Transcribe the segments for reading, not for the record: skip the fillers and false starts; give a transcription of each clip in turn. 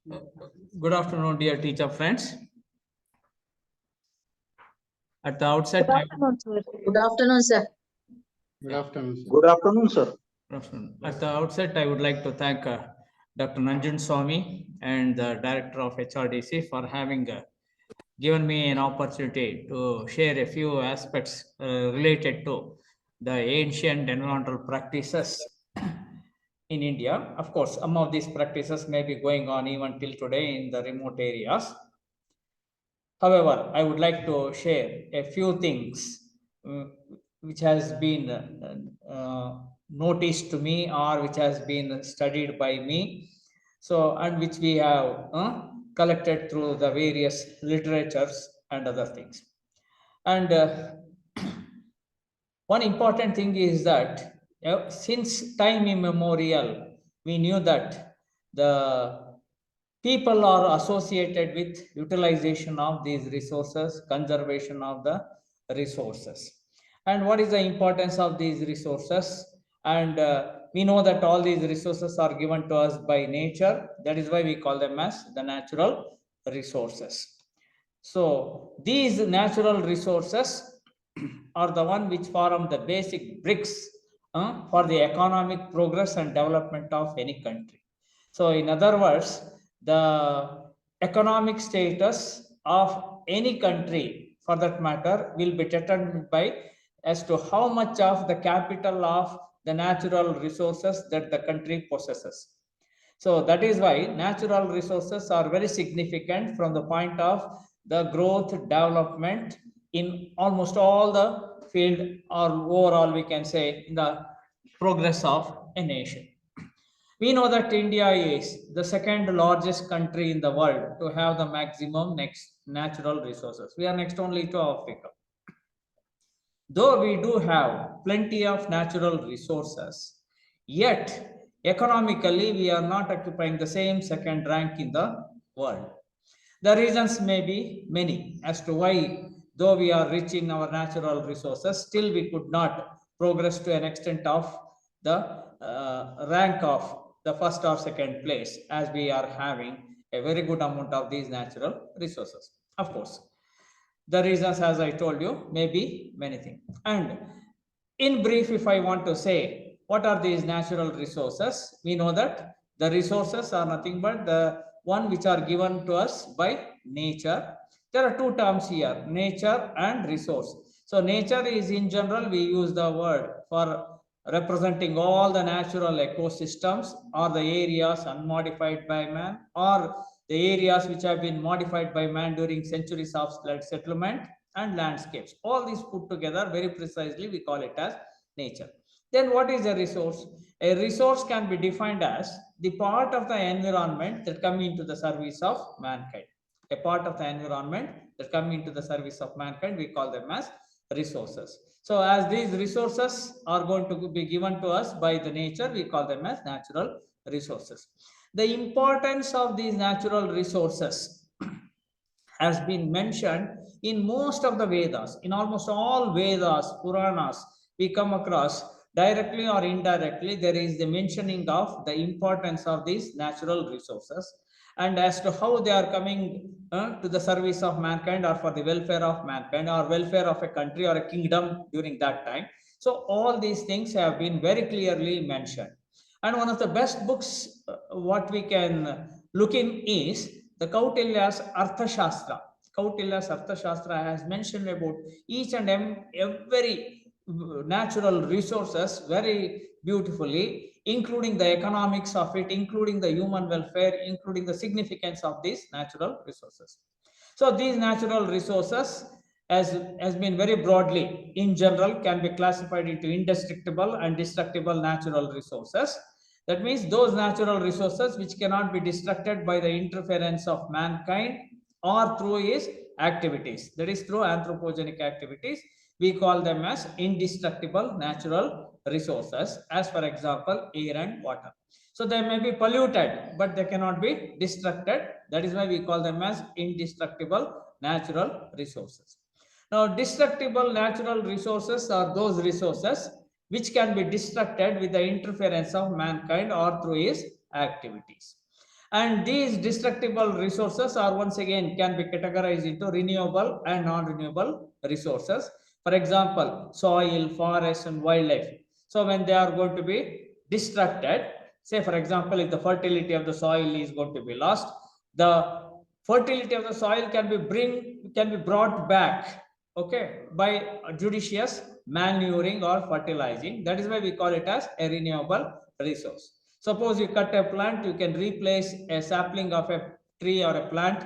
Good afternoon, dear teacher friends. At the outset, Good afternoon, sir. Good afternoon, sir. Good afternoon, sir. Good afternoon, sir. At the outset, I would like to thank Dr. Nanjan Swami and the Director of HRDC for having given me an opportunity to share a few aspects related to the ancient environmental practices in India. Of course, some of these practices may be going on even till today in the remote areas. However, I would like to share a few things which has been noticed to me or which has been studied by me. So, and which we have collected through the various literatures and other things. And one important thing is that since time immemorial, we knew that the people are associated with utilization of these resources, conservation of the resources. And what is the importance of these resources? And we know that all these resources are given to us by nature. That is why we call them as the natural resources. So these natural resources are the one which form the basic bricks for the economic progress and development of any country. So in other words, the economic status of any country for that matter will be determined by as to how much of the capital of the natural resources that the country possesses. So that is why natural resources are very significant from the point of the growth development in almost all the field, or overall we can say in the progress of a nation. We know that India is the second largest country in the world to have the maximum natural resources. We are next only to Africa. Though we do have plenty of natural resources, yet economically we are not occupying the same second rank in the world. The reasons may be many as to why, though we are rich in our natural resources, still we could not progress to an extent of the rank of the first or second place, as we are having a very good amount of these natural resources. Of course, the reasons, as I told you, may be many things. And in brief, if I want to say what are these natural resources, we know that the resources are nothing but the one which are given to us by nature. There are two terms here, nature and resource. So nature is in general, we use the word for representing all the natural ecosystems or the areas unmodified by man, or the areas which have been modified by man during centuries of settlement and landscapes. All these put together very precisely, we call it as nature. Then what is a resource? A resource can be defined as the part of the environment that come into the service of mankind. A part of the environment that come into the service of mankind, we call them as resources. So as these resources are going to be given to us by the nature, we call them as natural resources. The importance of these natural resources has been mentioned in most of the Vedas. In almost all Vedas, Puranas, we come across directly or indirectly, there is the mentioning of the importance of these natural resources and as to how they are coming to the service of mankind or for the welfare of mankind or welfare of a country or a kingdom during that time. So all these things have been very clearly mentioned. And one of the best books what we can look in is the Kautilya's Arthashastra. Kautilya's Arthashastra has mentioned about each and every natural resources very beautifully, including the economics of it, including the human welfare, including the significance of these natural resources. So these natural resources has been very broadly in general can be classified into indestructible and destructible natural resources. That means those natural resources which cannot be destructed by the interference of mankind or through his activities, that is through anthropogenic activities, we call them as indestructible natural resources, as for example air and water. So they may be polluted but they cannot be destructed, that is why we call them as indestructible natural resources. Now destructible natural resources are those resources which can be destructed with the interference of mankind or through his activities. And these destructible resources are once again can be categorized into renewable and non-renewable resources. For example, soil, forest, and wildlife. So when they are going to be destructed, say for example, if the fertility of the soil is going to be lost, the fertility of the soil can be brought back, okay, by judicious manuring or fertilizing. That is why we call it as a renewable resource. Suppose you cut a plant, you can replace a sapling of a tree or a plant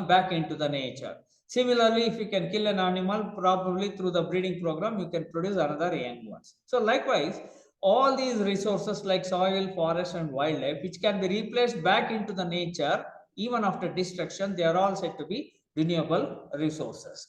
back into the nature. Similarly, if you can kill an animal, probably through the breeding program, you can produce another young ones. So likewise, all these resources like soil, forest, and wildlife, which can be replaced back into the nature, even after destruction, they are all said to be renewable resources.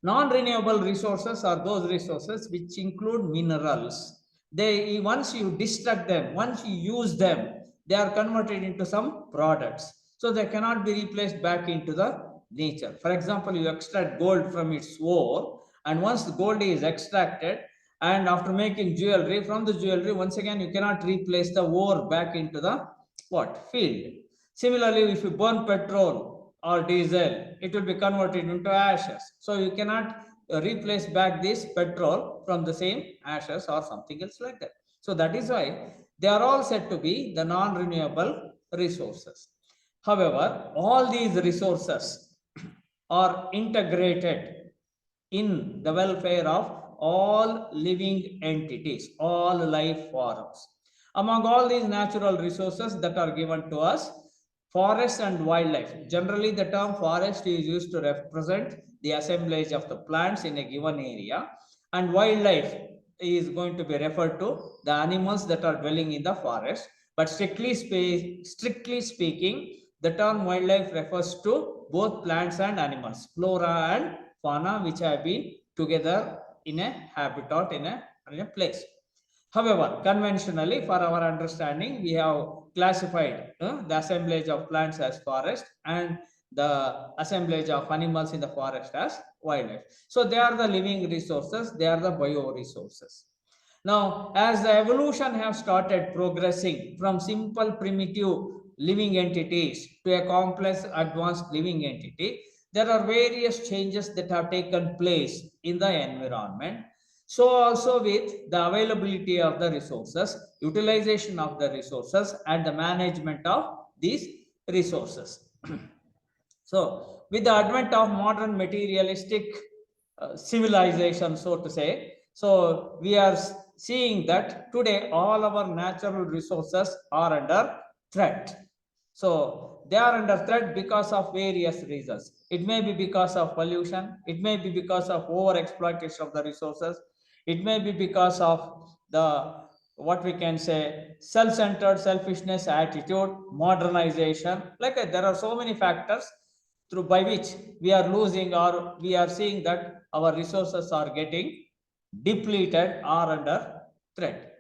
Non-renewable resources are those resources which include minerals. They, once you destruct them, once you use them, they are converted into some products. So they cannot be replaced back into the nature. For example, you extract gold from its ore, and once the gold is extracted, and after making jewelry, from the jewelry, once again, you cannot replace the ore back into the what? Field. Similarly, if you burn petrol or diesel, it will be converted into ashes. So you cannot replace back this petrol from the same ashes or something else like that. So that is why they are all said to be the non-renewable resources. However, all these resources are integrated in the welfare of all living entities, all life forms. Among all these natural resources that are given to us, forest and wildlife. Generally, the term forest is used to represent the assemblage of the plants in a given area, and wildlife is going to be referred to the animals that are dwelling in the forest. But strictly speaking, the term wildlife refers to both plants and animals, flora and fauna, which have been together in a habitat, in a place. However, conventionally, for our understanding, we have classified the assemblage of plants as forest and the assemblage of animals in the forest as wildlife. So they are the living resources, they are the bioresources. Now, as the evolution have started progressing from simple primitive living entities to a complex advanced living entity, there are various changes that have taken place in the environment. So also with the availability of the resources, utilization of the resources, and the management of these resources. So with the advent of modern materialistic civilization, so to say, so we are seeing that today all our natural resources are under threat. So they are under threat because of various reasons. It may be because of pollution, it may be because of over exploitation of the resources, it may be because of the what we can say self-centered selfishness attitude, modernization. Like there are so many factors through by which we are losing or we are seeing that our resources are getting depleted or under threat.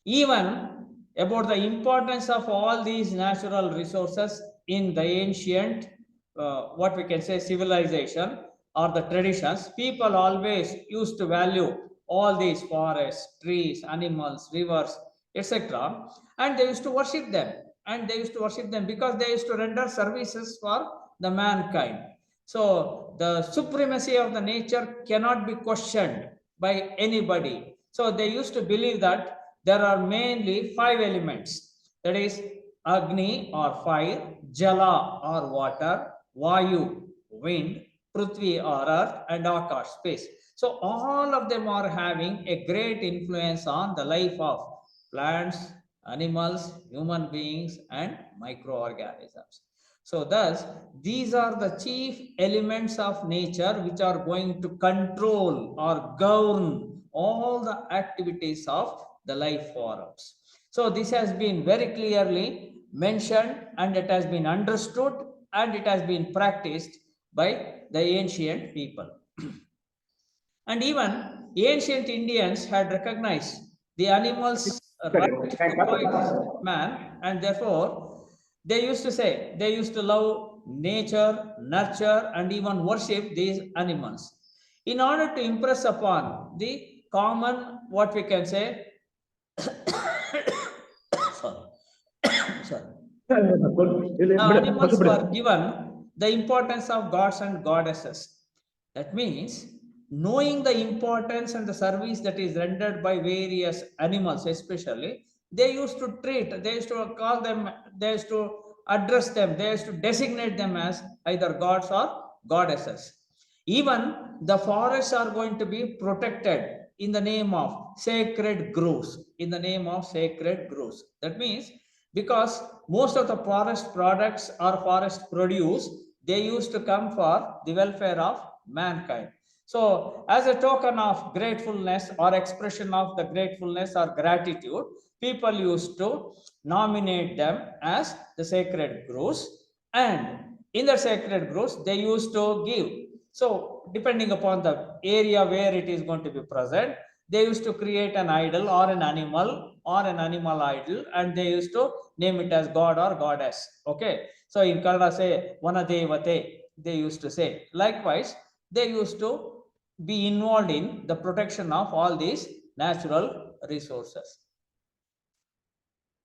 Even about the importance of all these natural resources in the ancient, what we can say, civilization or the traditions, people always used to value all these forests, trees, animals, rivers, etc. And they used to worship them. And they used to worship them because they used to render services for the mankind. So the supremacy of the nature cannot be questioned by anybody. So they used to believe that there are mainly 5 elements, that is Agni or fire, Jala or water, Vayu, wind, Prithvi or earth, and Akash, space. So all of them are having a great influence on the life of plants, animals, human beings, and microorganisms. So thus, these are the chief elements of nature which are going to control or govern all the activities of the life forms. So this has been very clearly mentioned, and it has been understood, and it has been practiced by the ancient people. And even ancient Indians had recognized the animals' right to coexist with man, and therefore they used to say they used to love nature, nurture, and even worship these animals in order to impress upon the common, what we can say, sorry, sorry, Now, animals were given the importance of gods and goddesses. That means knowing the importance and the service that is rendered by various animals, especially, they used to treat, they used to call them, they used to address them, they used to designate them as either gods or goddesses. Even the forests are going to be protected in the name of sacred groves, in the name of sacred groves. That means because most of the forest products or forest produce, they used to come for the welfare of mankind. So as a token of gratefulness or expression of the gratefulness or gratitude, people used to nominate them as the sacred groves, and in the sacred groves they used to give. So depending upon the area where it is going to be present, they used to create an idol or an animal idol, and they used to name it as god or goddess. Okay, so in Kannada say Vanadevate, they used to say. Likewise, they used to be involved in the protection of all these natural resources.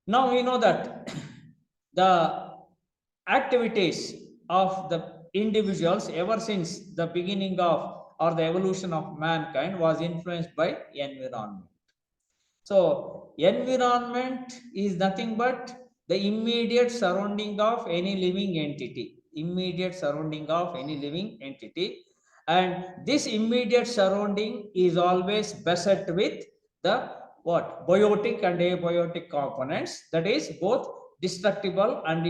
Now we know that the activities of the individuals ever since the beginning of or the evolution of mankind was influenced by environment. So environment is nothing but the immediate surrounding of any living entity, immediate surrounding of any living entity. And this immediate surrounding is always beset with the what? Biotic and abiotic components, that is both destructible and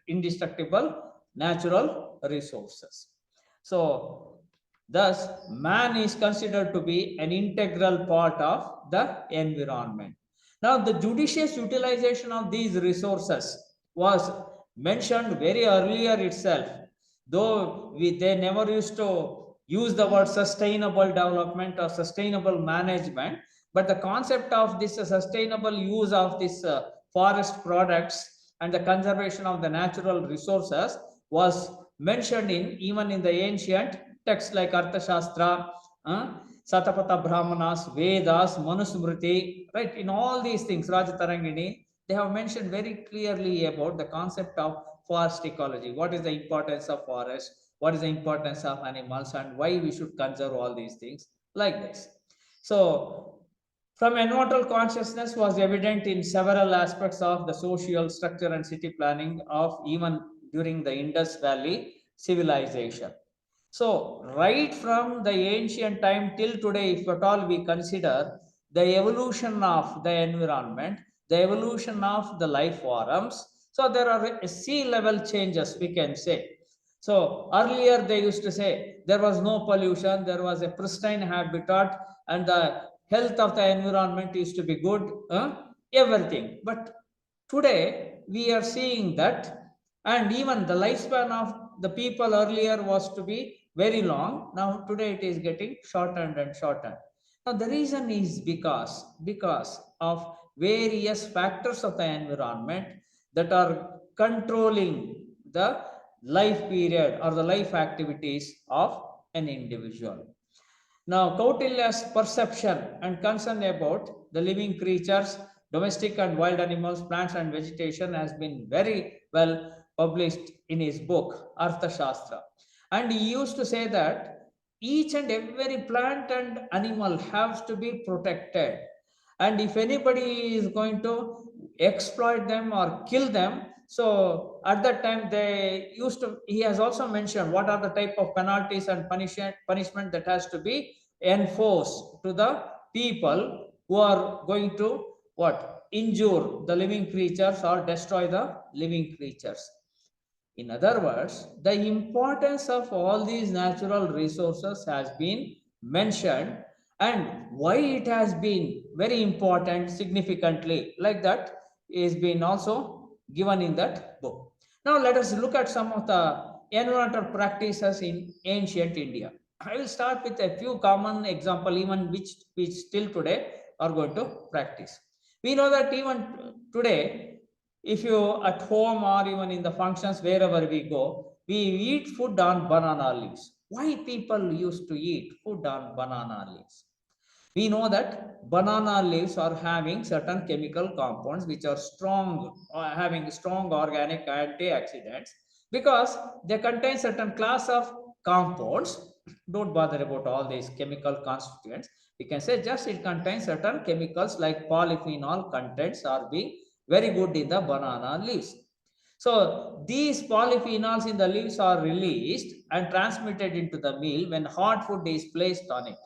indestructible natural resources. So thus, man is considered to be an integral part of the environment. Now, the judicious utilization of these resources was mentioned very earlier itself, though they never used to use the word sustainable development or sustainable management, but the concept of this sustainable use of this forest products and the conservation of the natural resources was mentioned in even in the ancient texts like Arthashastra, Satapatha Brahmanas, Vedas, Manusmriti, right? In all these things, Rajatarangini, they have mentioned very clearly about the concept of forest ecology. What is the importance of forest? What is the importance of animals, and why we should conserve all these things like this. So, from environmental consciousness was evident in several aspects of the social structure and city planning of even during the Indus Valley civilization. So, right from the ancient time till today, if at all we consider the evolution of the environment, the evolution of the life forms, so there are sea level changes, we can say. So, earlier they used to say there was no pollution, there was a pristine habitat, and the health of the environment used to be good, everything. But today we are seeing that, and even the lifespan of the people earlier was to be very long. Now today it is getting shortened and shortened. Now the reason is because of various factors of the environment that are controlling the life period or the life activities of an individual. Now, Kautilya's perception and concern about the living creatures, domestic and wild animals, plants and vegetation has been very well published in his book, Arthashastra. And he used to say that each and every plant and animal has to be protected. And if anybody is going to exploit them or kill them, so at that time they used to, he has also mentioned what are the type of penalties and punishment that has to be enforced to the people who are going to what? Injure the living creatures or destroy the living creatures. In other words, the importance of all these natural resources has been mentioned, and why it has been very important significantly like that is been also given in that book. Now let us look at some of the environmental practices in ancient India. I will start with a few common example, even which still today are going to practice. We know that even today, if you at home or even in the functions wherever we go, we eat food on banana leaves. Why people used to eat food on banana leaves? We know that banana leaves are having certain chemical compounds which are strong, having strong organic antioxidants, because they contain certain class of compounds. Don't bother about all these chemical constituents. We can say just it contains certain chemicals like polyphenol contents are being very good in the banana leaves. So these polyphenols in the leaves are released and transmitted into the meal when hot food is placed on it.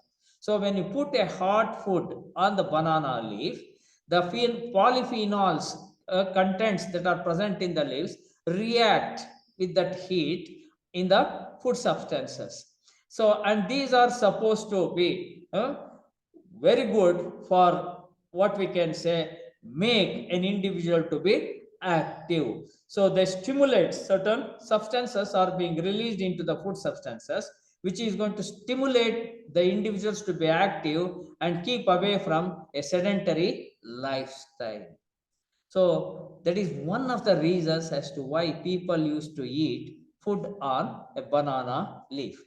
So when you put a hot food on the banana leaf, the polyphenols contents that are present in the leaves react with that heat in the food substances. So, and these are supposed to be very good for what we can say make an individual to be active. So they stimulate certain substances are being released into the food substances, which is going to stimulate the individuals to be active and keep away from a sedentary lifestyle. So that is one of the reasons as to why people used to eat food on a banana leaf.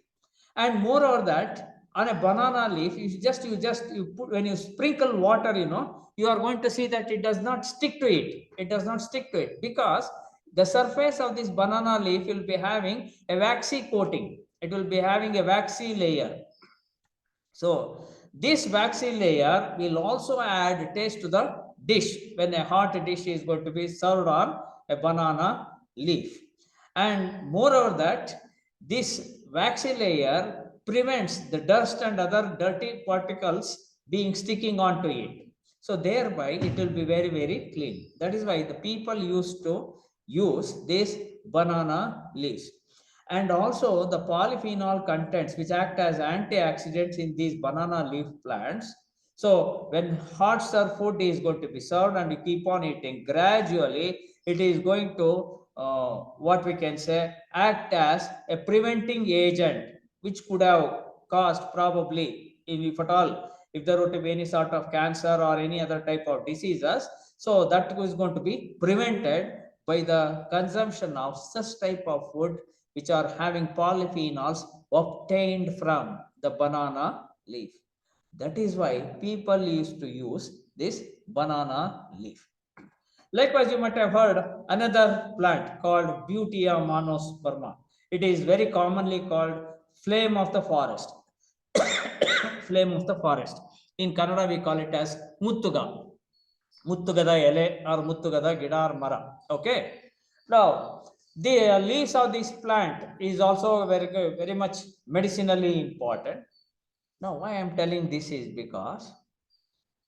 And moreover that on a banana leaf, you put, when you sprinkle water, you are going to see that it does not stick to it. It does not stick to it because the surface of this banana leaf will be having a waxy coating. It will be having a waxy layer. So this waxy layer will also add taste to the dish when a hot dish is going to be served on a banana leaf. And moreover that this waxy layer prevents the dust and other dirty particles being sticking onto it. So thereby it will be very, very clean. That is why the people used to use this banana leaves. And also the polyphenol contents which act as antioxidants in these banana leaf plants. So when hot served food is going to be served and you keep on eating, gradually it is going to what we can say act as a preventing agent, which could have caused probably, if at all, if there were to be any sort of cancer or any other type of diseases, so that is going to be prevented by the consumption of such type of food which are having polyphenols obtained from the banana leaf. That is why people used to use this banana leaf. Likewise, you might have heard another plant called Butea monosperma. It is very commonly called flame of the forest. Flame of the forest. In Kannada, we call it as Muttuga. Muttugada ele or Muttugada gida or mara. Okay. Now, the leaves of this plant is also very much medicinally important. Now, why I am telling this is because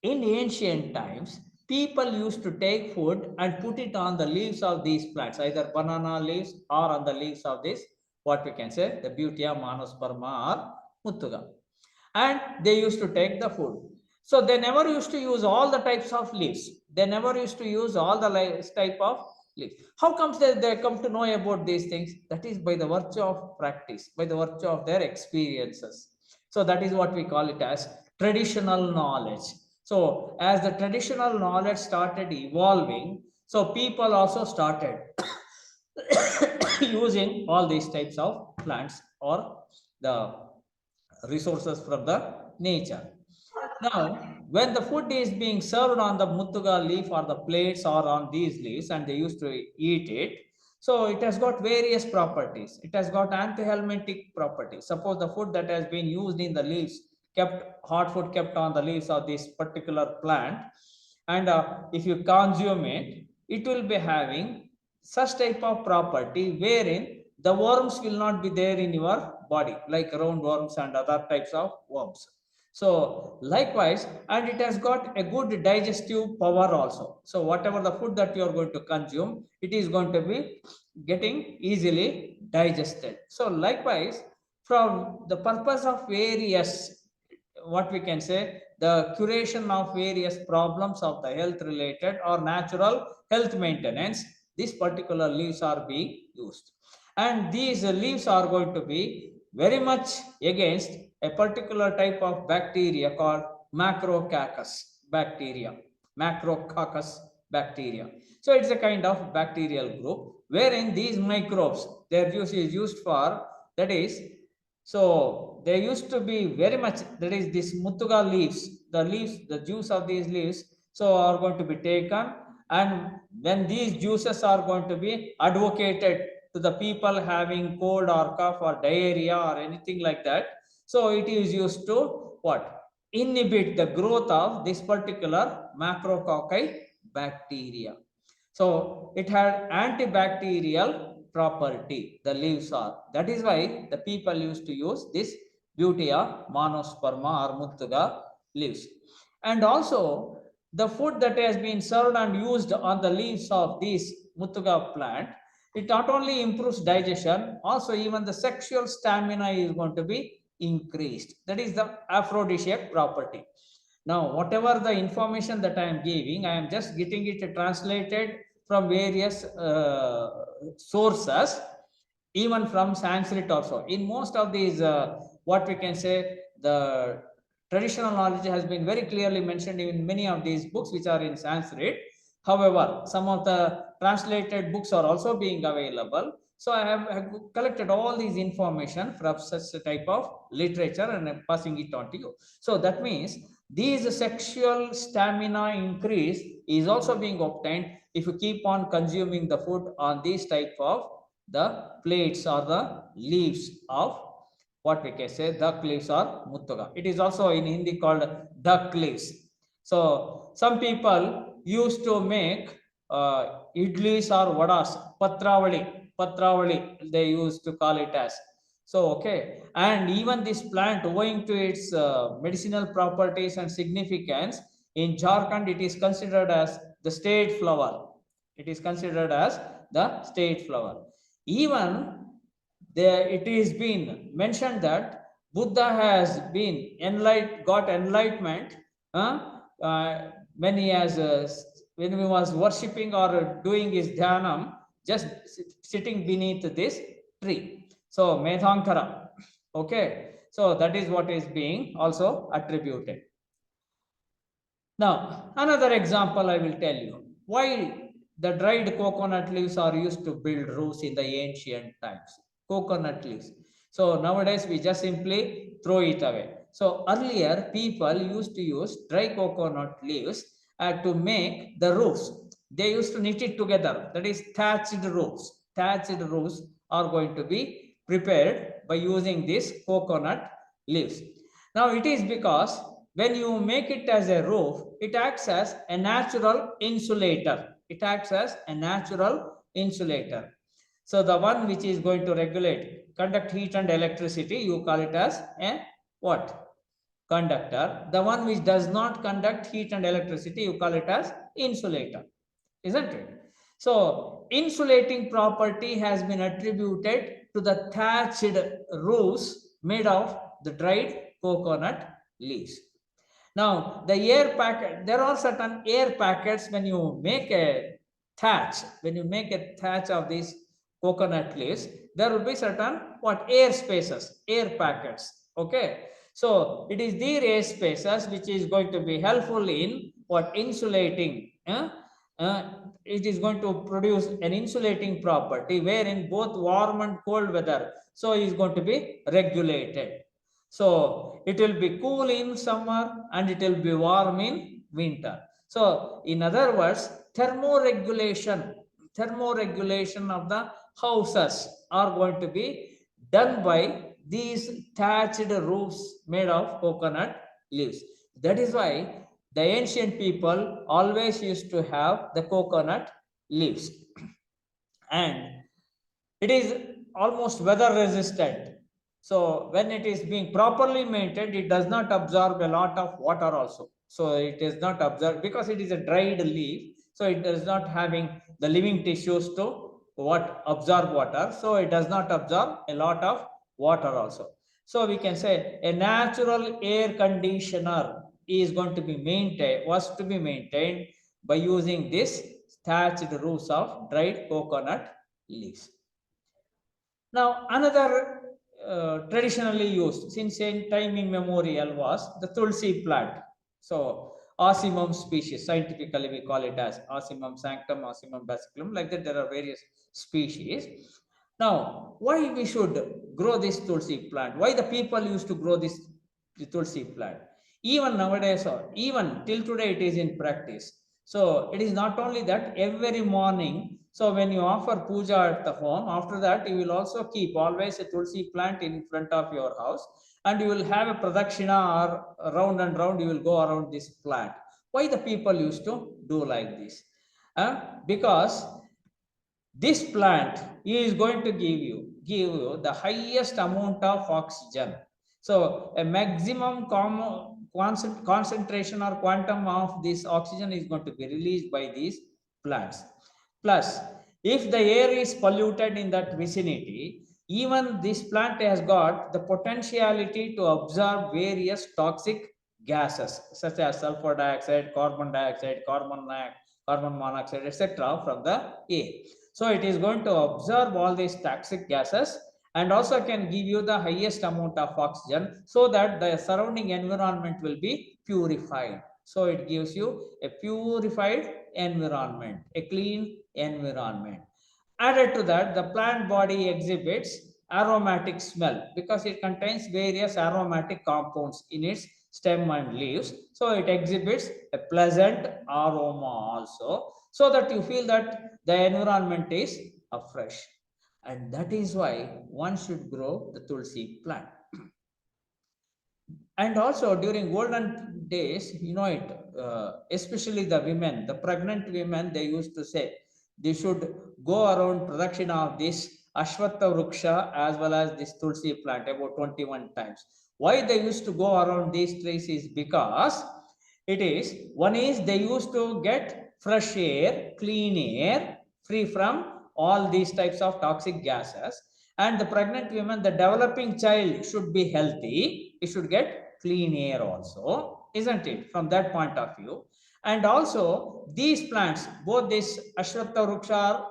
in ancient times, people used to take food and put it on the leaves of these plants, either banana leaves or on the leaves of this, what we can say, the Butea monosperma or Muttuga. And they used to take the food. So they never used to use all the types of leaves. They never used to use all the type of leaves. How comes they come to know about these things? That is by the virtue of practice, by the virtue of their experiences. So that is what we call it as traditional knowledge. So as the traditional knowledge started evolving, so people also started using all these types of plants or the resources from the nature. Now, when the food is being served on the muttuga leaf or the plates or on these leaves and they used to eat it, so it has got various properties. It has got antihelmintic properties. Suppose the food that has been used in the leaves, hot food kept on the leaves of this particular plant, and if you consume it, it will be having such type of property wherein the worms will not be there in your body, like roundworms and other types of worms. So likewise, and it has got a good digestive power also. So whatever the food that you are going to consume, it is going to be getting easily digested. So likewise, from the purpose of various, what we can say, the curation of various problems of the health related or natural health maintenance, these particular leaves are being used. And these leaves are going to be very much against a particular type of bacteria called macrococcus bacteria. Macrococcus bacteria. So it's a kind of bacterial group wherein these microbes, their use is used for, that is, so they used to be very much, that is this Mutuga leaves, the juice of these leaves, so are going to be taken, and when these juices are going to be advocated to the people having cold or cough or diarrhea or anything like that, so it is used to what? Inhibit the growth of this particular macrococci bacteria. So it had antibacterial property, the leaves are. That is why the people used to use this Butea monosperma or Muttuga leaves. And also the food that has been served and used on the leaves of this Muttuga plant, it not only improves digestion, also even the sexual stamina is going to be increased. That is the aphrodisiac property. Now, whatever the information that I am giving, I am just getting it translated from various sources, even from Sanskrit also. In most of these, what we can say, the traditional knowledge has been very clearly mentioned in many of these books which are in Sanskrit. However, some of the translated books are also being available. So I have collected all these information from such a type of literature and I'm passing it on to you. So that means these sexual stamina increase is also being obtained if you keep on consuming the food on these type of the plates or the leaves of what we can say duck leaves or muttuga. It is also in Hindi called duck leaves. So some people used to make idlis or vadas, patravali, they used to call it as. So, okay, and even this plant, owing to its medicinal properties and significance, in Jharkhand, it is considered as the state flower. It is considered as the state flower. Even there, it is been mentioned that Buddha has been got enlightenment when he has when he was worshipping or doing his dhyanam, just sitting beneath this tree. So Medhankara, okay. So that is what is being also attributed. Now, another example I will tell you. Why the dried coconut leaves are used to build roofs in the ancient times. Coconut leaves. So nowadays we just simply throw it away. So earlier people used to use dry coconut leaves to make the roofs. They used to knit it together. That is thatched roofs. Thatched roofs are going to be prepared by using this coconut leaves. Now it is because when you make it as a roof, it acts as a natural insulator. It acts as a natural insulator. So the one which is going to regulate, conduct heat and electricity, you call it as a what? Conductor. The one which does not conduct heat and electricity, you call it as insulator, isn't it? So insulating property has been attributed to the thatched roofs made of the dried coconut leaves. Now, the air packet, there are certain air packets when you make a thatch of these coconut leaves, there will be certain what air spaces, air packets. Okay. So it is these air spaces which is going to be helpful in what insulating. It is going to produce an insulating property wherein both warm and cold weather. So it is going to be regulated. So it will be cool in summer and it will be warm in winter. So in other words, thermoregulation of the houses are going to be done by these thatched roofs made of coconut leaves. That is why the ancient people always used to have the coconut leaves. And it is almost weather resistant. So when it is being properly maintained, it does not absorb a lot of water also. So it is not absorbed because it is a dried leaf. So it does not having the living tissues to what absorb water. So it does not absorb a lot of water also. So we can say a natural air conditioner is going to be maintained, was to be maintained by using this thatched roofs of dried coconut leaves. Now, another traditionally used since time immemorial was the tulsi plant. So, Ocimum species, scientifically we call it as Ocimum sanctum, Ocimum basicum, like that there are various species. Now, why we should grow this tulsi plant? Why the people used to grow this tulsi plant? Even nowadays, or even till today, it is in practice. So it is not only that every morning. So when you offer puja at the home, after that you will also keep always a tulsi plant in front of your house, and you will have a pradakshina or round and round. You will go around this plant. Why the people used to do like this? Because this plant is going to give you the highest amount of oxygen. So a maximum concentration or quantum of this oxygen is going to be released by these plants. Plus, if the air is polluted in that vicinity, even this plant has got the potentiality to absorb various toxic gases such as sulfur dioxide, carbon monoxide, etc. from the air. So it is going to absorb all these toxic gases and also can give you the highest amount of oxygen, so that the surrounding environment will be purified. So it gives you a purified environment, a clean environment. Added to that, the plant body exhibits aromatic smell because it contains various aromatic compounds in its stem and leaves. So it exhibits a pleasant aroma also, so that you feel that the environment is fresh. And that is why one should grow the tulsi plant. And also during olden days, especially the women, the pregnant women, they used to say they should go around production of this Ashwatha Vruksha as well as this Tulsi plant about 21 times. Why they used to go around these trees is because one is they used to get fresh air, clean air, free from all these types of toxic gases. And the pregnant women, the developing child should be healthy, it should get clean air also, isn't it, from that point of view? And also these plants, both this Ashwatha Vruksha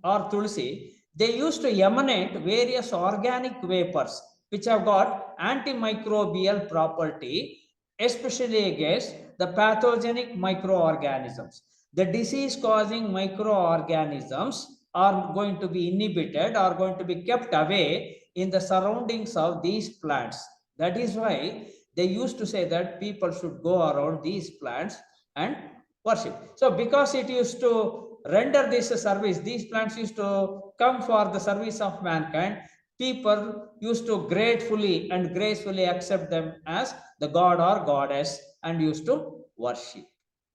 or Tulsi, they used to emanate various organic vapors which have got antimicrobial property, especially against the pathogenic microorganisms. The disease causing microorganisms are going to be inhibited, are going to be kept away in the surroundings of these plants. That is why they used to say that people should go around these plants and worship. So because it used to render this service, these plants used to come for the service of mankind, people used to gratefully and gracefully accept them as the god or goddess and used to worship.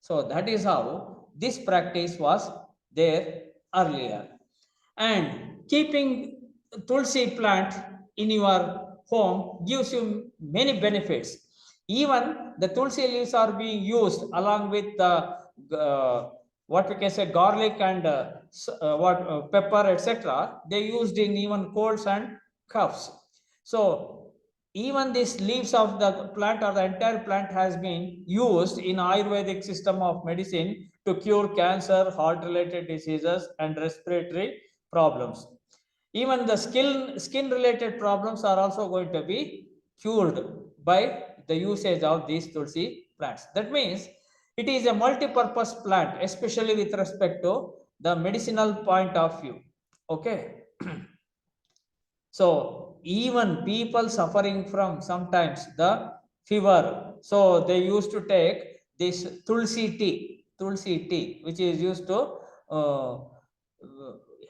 So that is how this practice was there earlier. And keeping tulsi plant in your home gives you many benefits. Even the tulsi leaves are being used along with the what we can say garlic and pepper, etc. They used in even colds and coughs. So even these leaves of the plant or the entire plant has been used in Ayurvedic system of medicine to cure cancer, heart related diseases and respiratory problems. Even the skin related problems are also going to be cured by the usage of these tulsi plants. That means it is a multi-purpose plant, especially with respect to the medicinal point of view. Okay. So even people suffering from sometimes the fever, so they used to take this tulsi tea, which is used to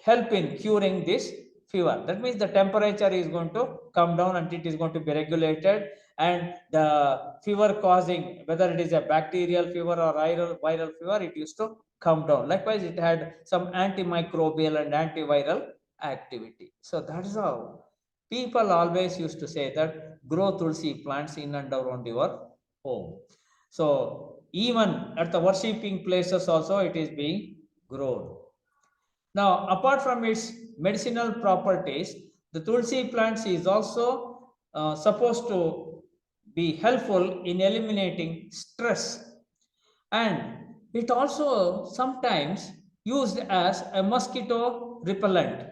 help in curing this fever. That means the temperature is going to come down and it is going to be regulated, and the fever causing, whether it is a bacterial fever or viral fever, it used to come down. Likewise, it had some antimicrobial and antiviral activity. So that is how people always used to say that grow tulsi plants in and around your home. So even at the worshipping places also it is being grown. Now, apart from its medicinal properties, the tulsi plants is also supposed to be helpful in eliminating stress, and it also sometimes used as a mosquito repellent.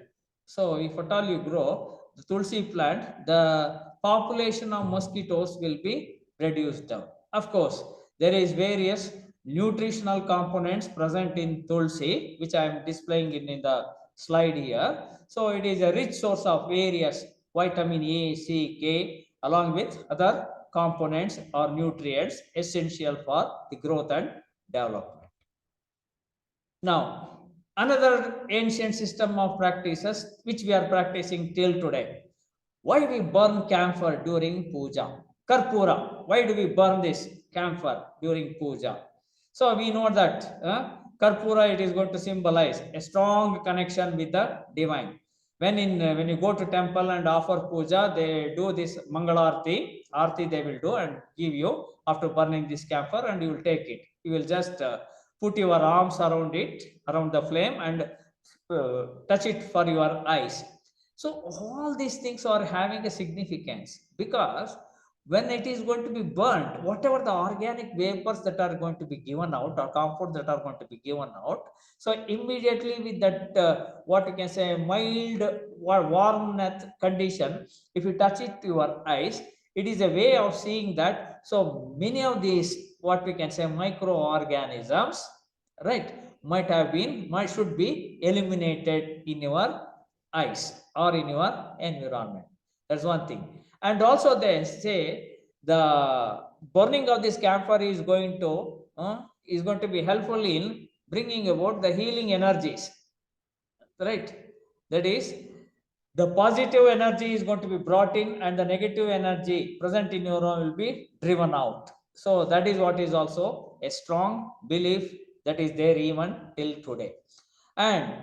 So if at all you grow the tulsi plant, the population of mosquitoes will be reduced down. Of course, there is various nutritional components present in tulsi, which I am displaying in the slide here. So it is a rich source of various vitamin A, C, K, along with other components or nutrients essential for the growth and development. Now, another ancient system of practices which we are practicing till today. Why we burn camphor during puja? Karpura. Why do we burn this camphor during puja? So we know that Karpura, it is going to symbolize a strong connection with the divine. When you go to temple and offer puja, they do this Mangalarti. Arti they will do and give you after burning this camphor, and you will take it. You will just put your arms around it, around the flame, and touch it for your eyes. So all these things are having a significance, because when it is going to be burnt, whatever the organic vapors that are going to be given out or comfort that are going to be given out, so immediately with that what you can say mild or warmth condition, if you touch it to your eyes, it is a way of seeing that so many of these what we can say microorganisms, right, should be eliminated in your eyes or in your environment. That's one thing. And also they say the burning of this camphor is going to be helpful in bringing about the healing energies, right? That is, the positive energy is going to be brought in and the negative energy present in your own will be driven out. So that is what is also a strong belief that is there even till today. And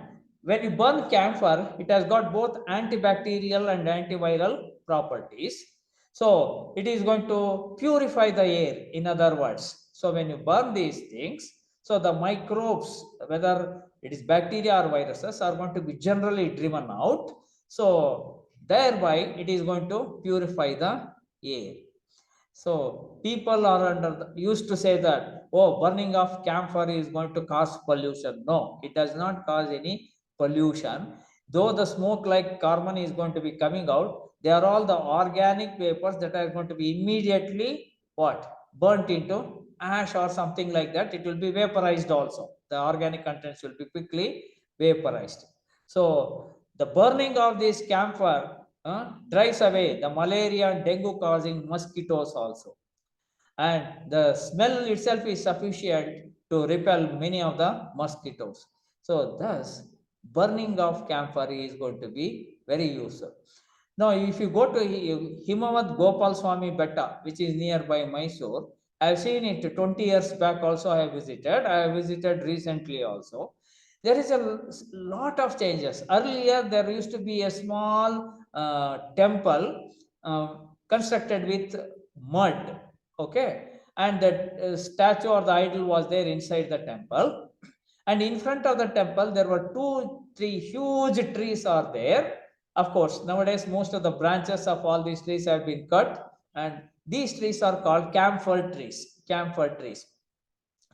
when you burn camphor, it has got both antibacterial and antiviral properties. So it is going to purify the air, in other words. So when you burn these things, so the microbes, whether it is bacteria or viruses, are going to be generally driven out. So thereby it is going to purify the air. So people used to say that, oh, burning of camphor is going to cause pollution. No, it does not cause any pollution. Though the smoke like carbon is going to be coming out, they are all the organic vapors that are going to be immediately what? Burnt into ash or something like that. It will be vaporized also. The organic contents will be quickly vaporized. So the burning of this camphor drives away the malaria and dengue causing mosquitoes also. And the smell itself is sufficient to repel many of the mosquitoes. So thus, burning of camphor is going to be very useful. Now, if you go to Himawat Gopal Swami Betta, which is nearby Mysore, I have seen it 20 years back also I have visited. I have visited recently also. There is a lot of changes. Earlier, there used to be a small temple constructed with mud, okay, and that statue or the idol was there inside the temple, and in front of the temple there were 2-3 huge trees are there. Of course, nowadays most of the branches of all these trees have been cut, and these trees are called camphor trees. Camphor trees,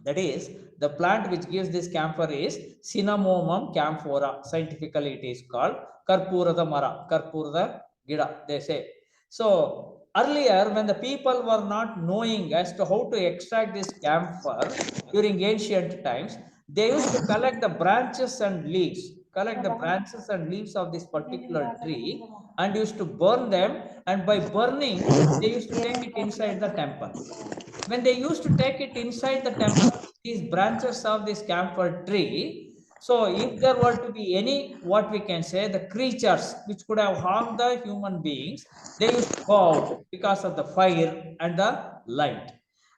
that is, the plant which gives this camphor is Cinnamomum camphora. Scientifically it is called Karpurada Mara, Karpurada Gida, they say. So earlier, when the people were not knowing as to how to extract this camphor during ancient times, they used to collect the branches and leaves, of this particular tree, and used to burn them, and by burning they used to take it inside the temple. When they used to take it inside the temple, these branches of this camphor tree, so if there were to be any, what we can say, the creatures which could have harmed the human beings, they used to go out because of the fire and the light.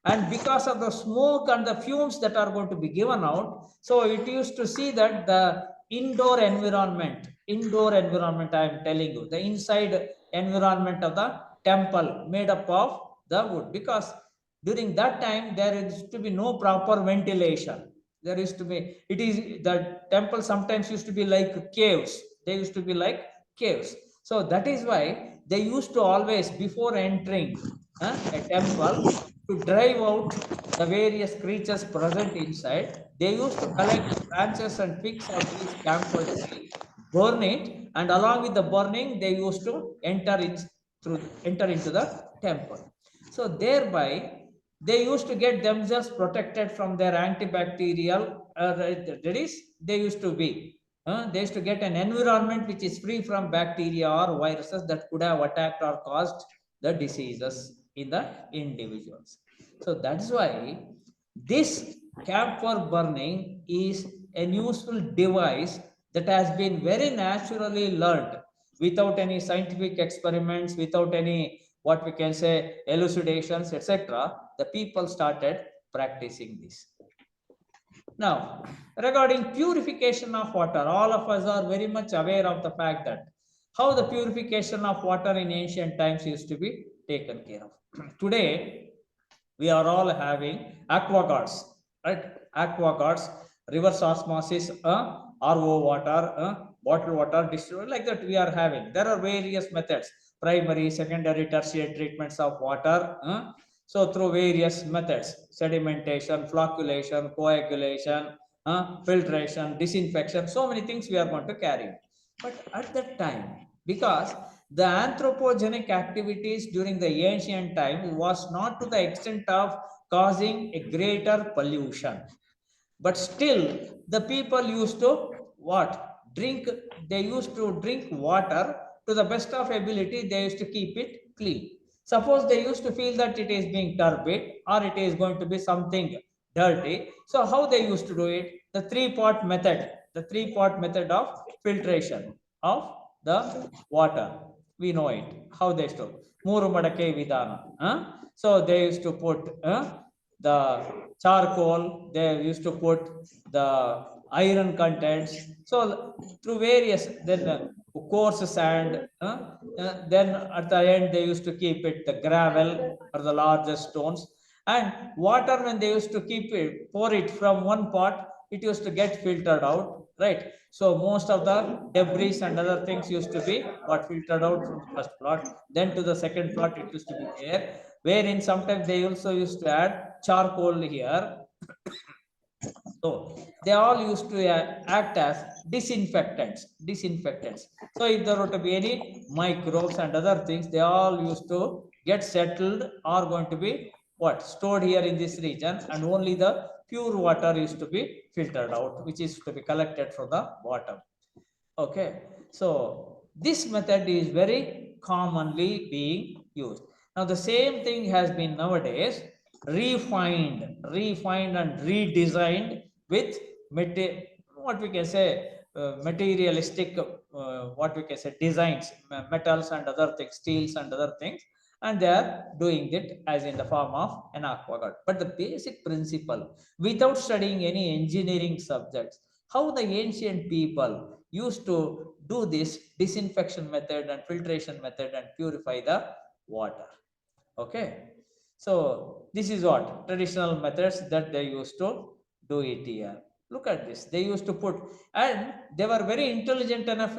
And because of the smoke and the fumes that are going to be given out, so it used to see that the indoor environment, I am telling you, the inside environment of the temple made up of the wood, because during that time there used to be no proper ventilation. There used to be, it is, the temple sometimes used to be like caves. They used to be like caves. So that is why they used to always, before entering a temple, to drive out the various creatures present inside, they used to collect branches and twigs of this camphor tree, burn it, and along with the burning, they used to enter into the temple. So thereby, they used to get themselves protected from their antibacterial, that is, they used to be They used to get an environment which is free from bacteria or viruses that could have attacked or caused the diseases in the individuals. So that's why this camphor burning is a useful device that has been very naturally learned without any scientific experiments, without any what we can say elucidations, etc. The people started practicing this. Now, regarding purification of water, all of us are very much aware of the fact that how the purification of water in ancient times used to be taken care of. Today, we are all having aquaguards, right? Aquaguards, reverse osmosis, RO water, bottled water, distilled, like that we are having. There are various methods, primary, secondary, tertiary treatments of water. So through various methods, sedimentation, flocculation, coagulation, filtration, disinfection, so many things we are going to carry. But at that time, because the anthropogenic activities during the ancient time was not to the extent of causing a greater pollution, but still the people used to what drink, they used to drink water to the best of ability. They used to keep it clean. Suppose they used to feel that it is being turbid or it is going to be something dirty, so how they used to do it? The three-part method of filtration of the water, we know it, how they used to ಮೂರು ಮಡಕೆ ವಿಧಾನ. So they used to put the charcoal, they used to put the iron contents. So through various, then coarse sand, then at the end they used to keep it the gravel or the larger stones. And water, when they used to keep it, pour it from one pot, it used to get filtered out, right? So most of the debris and other things used to be what filtered out from the first plot. Then to the second plot it used to be there, wherein sometimes they also used to add charcoal here. So they all used to act as disinfectants. So if there were to be any microbes and other things, they all used to get settled or going to be what stored here in this region, and only the pure water used to be filtered out, which is to be collected from the bottom. Okay, so this method is very commonly being used. Now the same thing has been nowadays refined and redesigned with what we can say materialistic what we can say designs, metals and other things, steels and other things, and they are doing it as in the form of an aquaguard. But the basic principle, without studying any engineering subjects, how the ancient people used to do this disinfection method and filtration method and purify the water. Okay, so this is what traditional methods that they used to do it here. Look at this, they used to put, and they were very intelligent enough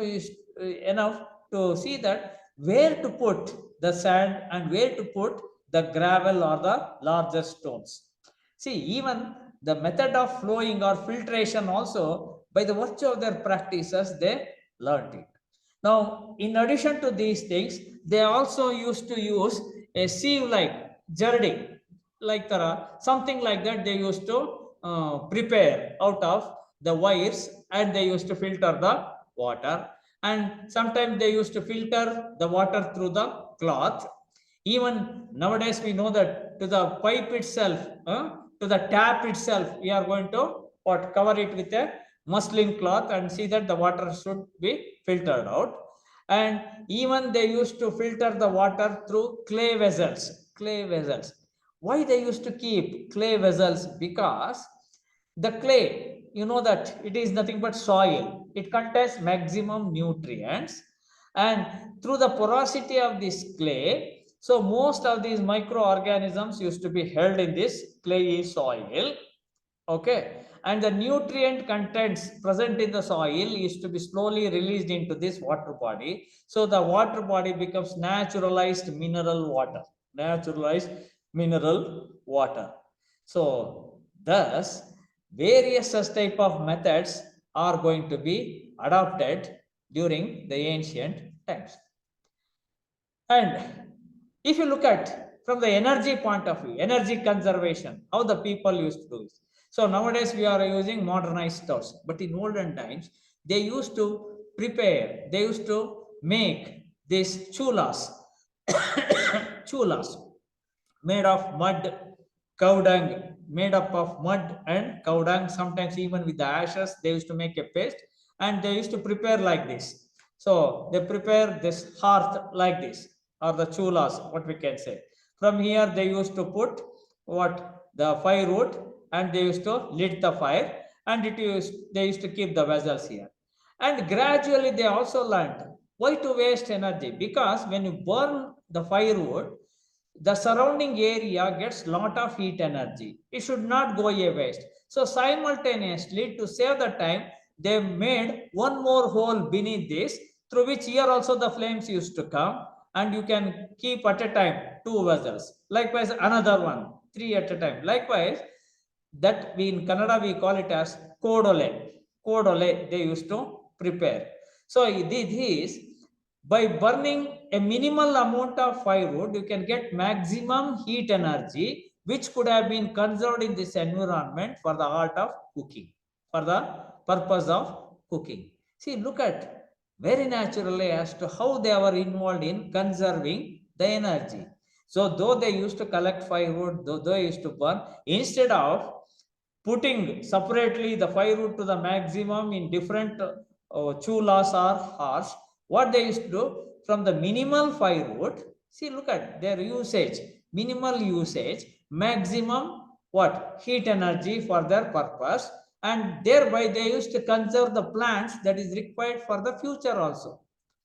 to see that where to put the sand and where to put the gravel or the larger stones. See, even the method of flowing or filtration also, by the virtue of their practices, they learned it. Now in addition to these things, they also used to use a sieve like jarding, like something like that they used to prepare out of the wires, and they used to filter the water. And sometimes they used to filter the water through the cloth. Even nowadays we know that to the pipe itself, to the tap itself, we are going to what cover it with a muslin cloth and see that the water should be filtered out. And even they used to filter the water through clay vessels. Why they used to keep clay vessels? Because the clay, you know that it is nothing but soil, it contains maximum nutrients, and through the porosity of this clay, so most of these microorganisms used to be held in this clayey soil. Okay, and the nutrient contents present in the soil used to be slowly released into this water body. So the water body becomes naturalized mineral water. So thus various such type of methods are going to be adopted during the ancient times. And if you look at from the energy point of view, energy conservation, how the people used to do this. So nowadays we are using modernized stoves, but in olden times they used to prepare, they used to make these chulas, chulas made of mud, cow dung, made up of mud and cow dung, sometimes even with the ashes, they used to make a paste and they used to prepare like this. So they prepare this hearth like this, or the chulas, what we can say. From here, they used to put what? The firewood, and they used to lit the fire, and they used to keep the vessels here. And gradually, they also learned why to waste energy, because when you burn the firewood, the surrounding area gets lot of heat energy. It should not go a waste. So simultaneously, to save the time, they made one more hole beneath this, through which here also the flames used to come, and you can keep at a time 2 vessels. Likewise, another one, 3 at a time. Likewise, that we in Kannada we call it as kodole. Kodole they used to prepare. So this by burning a minimal amount of firewood, you can get maximum heat energy, which could have been conserved in this environment for the art of cooking, for the purpose of cooking. See, look at very naturally as to how they were involved in conserving the energy. So, though they used to collect firewood, though they used to burn, instead of putting separately the firewood to the maximum in different chulas or hearths, what they used to do from the minimal firewood, see, look at their usage, minimal usage, maximum what? Heat energy for their purpose, and thereby they used to conserve the plants that is required for the future also.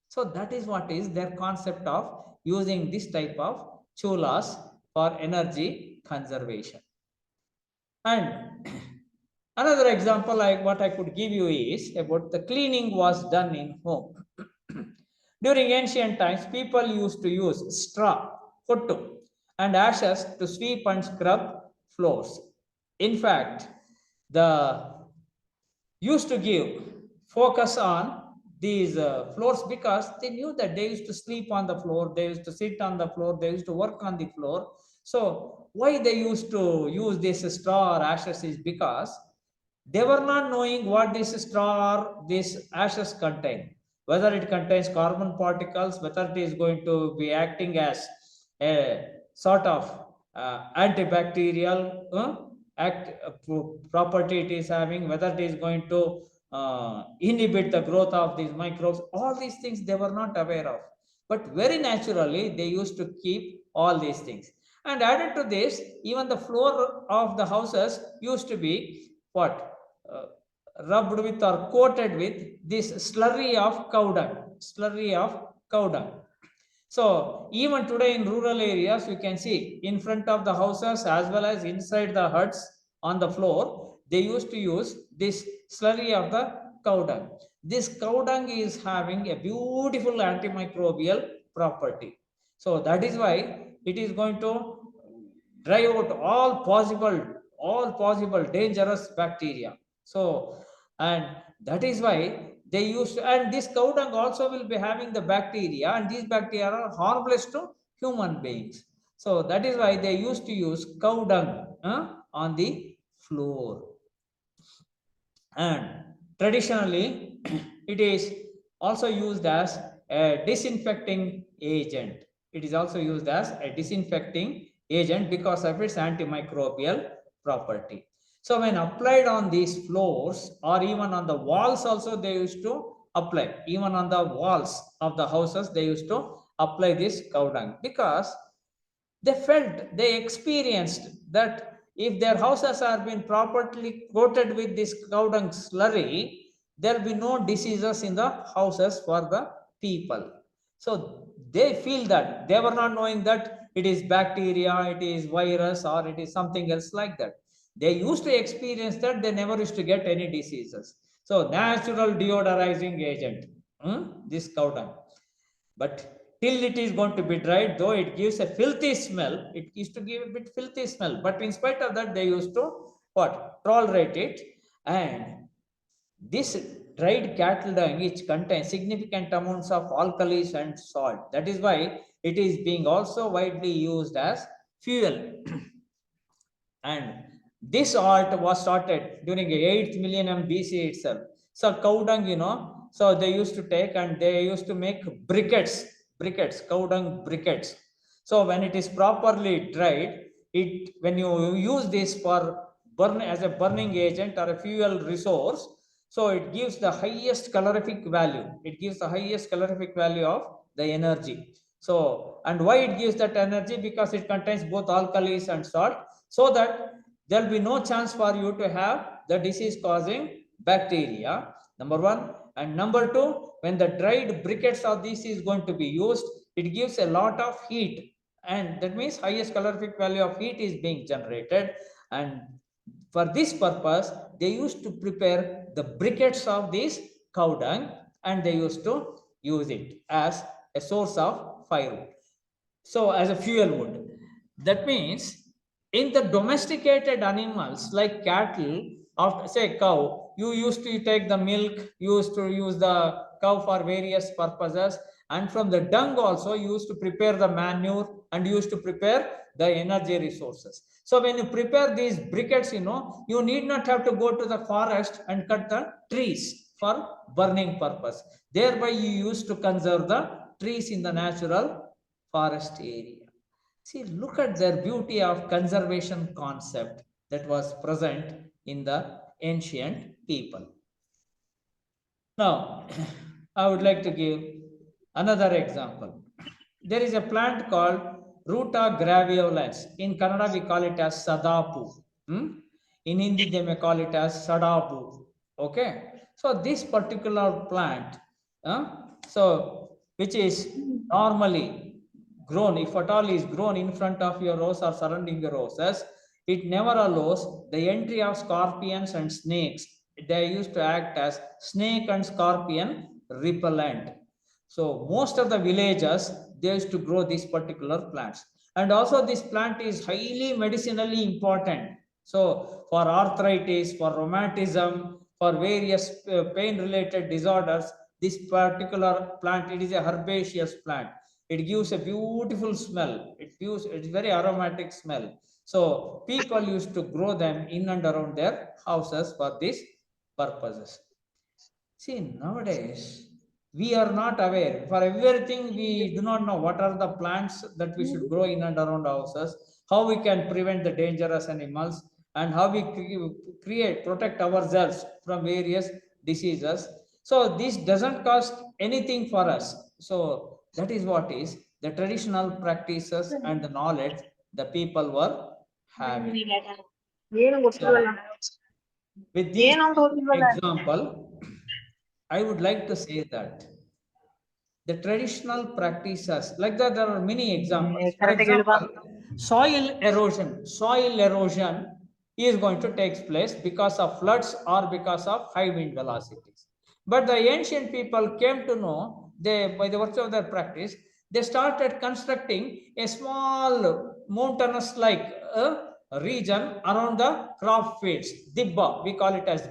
So that is what is their concept of using this type of chulas for energy conservation. And another example like what I could give you is about the cleaning was done in home. During ancient times, people used to use straw, kottu, and ashes to sweep and scrub floors. In fact, the used to give focus on these floors, because they knew that they used to sleep on the floor, they used to sit on the floor, they used to work on the floor. So why they used to use this straw or ashes is because they were not knowing what this straw or this ashes contain, whether it contains carbon particles, whether it is going to be acting as a sort of antibacterial property it is having, whether it is going to inhibit the growth of these microbes. All these things they were not aware of, but very naturally they used to keep all these things. And added to this, even the floor of the houses used to be what? Rubbed with or coated with this slurry of cow dung. So even today in rural areas, you can see in front of the houses as well as inside the huts on the floor, they used to use this slurry of the cow dung. This cow dung is having a beautiful antimicrobial property. So that is why it is going to drive out all possible dangerous bacteria. So, and that is why they use, and this cow dung also will be having the bacteria, and these bacteria are harmless to human beings. So that is why they used to use cow dung on the floor. And traditionally, it is also used as a disinfecting agent. It is also used as a disinfecting agent because of its antimicrobial property. So when applied on these floors or even on the walls also, they used to apply, even on the walls of the houses, they used to apply this cow dung, because they experienced that if their houses are being properly coated with this cow dung slurry, there will be no diseases in the houses for the people. So they feel that, they were not knowing that it is bacteria, it is virus, or it is something else like that. They used to experience that, they never used to get any diseases. So natural deodorizing agent, this cow dung. But till it is going to be dried, though it gives a filthy smell, it used to give a bit filthy smell. But in spite of that, they used to what? Tolerate it. And this dried cattle dung, which contains significant amounts of alkalis and salt. That is why it is being also widely used as fuel. And this art was started during the 8th millennium BC itself. So cow dung, so they used to take and they used to make briquettes, cow dung briquettes. So when it is properly dried, when you use this for burn as a burning agent or a fuel resource, so it gives the highest calorific value. It gives the highest calorific value of the energy. So, and why it gives that energy? Because it contains both alkalis and salt, so that there will be no chance for you to have the disease causing bacteria, number one. And number two, when the dried briquettes of this is going to be used, it gives a lot of heat, and that means highest calorific value of heat is being generated. And for this purpose, they used to prepare the briquettes of this cow dung, and they used to use it as a source of firewood. So as a fuel wood. That means in the domesticated animals like cattle, after say cow, you used to take the milk, you used to use the cow for various purposes, and from the dung also you used to prepare the manure and used to prepare the energy resources. So when you prepare these briquettes, you need not have to go to the forest and cut the trees for burning purpose. Thereby you used to conserve the trees in the natural forest area. See, look at their beauty of conservation concept that was present in the ancient people. Now, I would like to give another example. There is a plant called Ruta graveolens. In Kannada, we call it as Sadapu. In Hindi, they may call it as Sadapu. Okay. So this particular plant, which is normally grown, if at all is grown in front of your rose or surrounding your roses, it never allows the entry of scorpions and snakes. They used to act as snake and scorpion repellent. So most of the villages, they used to grow these particular plants. And also this plant is highly medicinally important. So for arthritis, for rheumatism, for various pain related disorders, this particular plant, it is a herbaceous plant. It gives a beautiful smell. It's very aromatic smell. So people used to grow them in and around their houses for these purposes. See, nowadays, we are not aware. For everything, we do not know what are the plants that we should grow in and around houses, how we can prevent the dangerous animals, and how we protect ourselves from various diseases. So this doesn't cost anything for us. So that is what is the traditional practices and the knowledge the people were having. So, with this example, I would like to say that the traditional practices, like that, there are many examples. For example, soil erosion. Soil erosion is going to take place because of floods or because of high wind velocities. But the ancient people came to know, by the virtue of their practice, they started constructing a small mountainous-like region around the crop fields. Dibba, we call it as